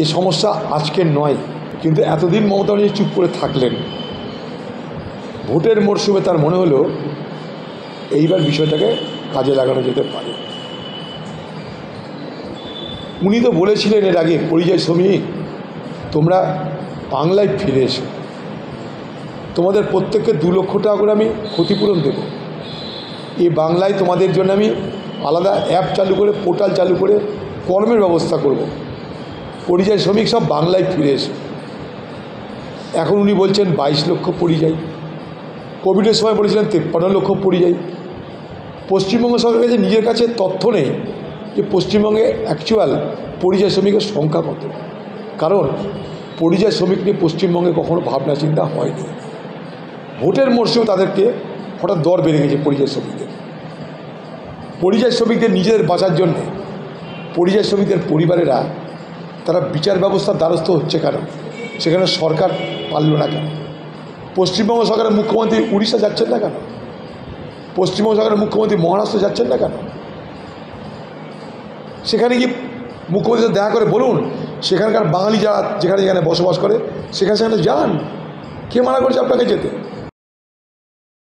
এ সমস্যা আজকের নয়, কিন্তু এতদিন মমতা ব্যানার্জি চুপ করে থাকলেন। ভোটের মরশুমে তার মনে হলো এইবার বিষয়টাকে কাজে লাগানো যেতে পারে। উনি তো বলেছিলেন এর আগে, পরিযায়ী শ্রমিক তোমরা বাংলায় ফিরে এসো, তোমাদের প্রত্যেককে 2 লক্ষ টাকা করে আমি ক্ষতিপূরণ দেব, এই বাংলায় তোমাদের জন্য আমি আলাদা অ্যাপ চালু করে, পোর্টাল চালু করে কর্মের ব্যবস্থা করব, পরিযায়ী শ্রমিক সব বাংলায় ফিরে এসো। এখন উনি বলছেন 22 লক্ষ পরিযায়ী, কোভিডের সময় বলেছিলেন 53 লক্ষ পরিযায়ী। পশ্চিমবঙ্গ সরকারের কাছে নিজের কাছে তথ্য নেই যে পশ্চিমবঙ্গে অ্যাকচুয়াল পরিযায়ী শ্রমিকের সংখ্যা কত, কারণ পরিযায়ী শ্রমিক নিয়ে পশ্চিমবঙ্গে কখনো ভাবনা চিন্তা হয়নি। ভোটের মরশুমে তাদেরকে হঠাৎ দর বেড়ে গেছে পরিযায়ী শ্রমিকদের। পরিযায়ী শ্রমিকদের নিজেদের বাঁচার জন্যে পরিযায়ী শ্রমিকদের পরিবারেরা তারা বিচার ব্যবস্থার দ্বারস্থ হচ্ছে কেন, সেখানে সরকার পারল না কেন? পশ্চিমবঙ্গ সরকারের মুখ্যমন্ত্রী উড়িষ্যা যাচ্ছেন না কেন? পশ্চিমবঙ্গ সরকারের মুখ্যমন্ত্রী মহারাষ্ট্র যাচ্ছেন না কেন? সেখানে কি মুখ্যমন্ত্রী দেখা করে বলুন, সেখানকার বাঙালি যারা যেখানে যেখানে বসবাস করে সেখানে যান, কে মানা করেছে আপনাকে যেতে?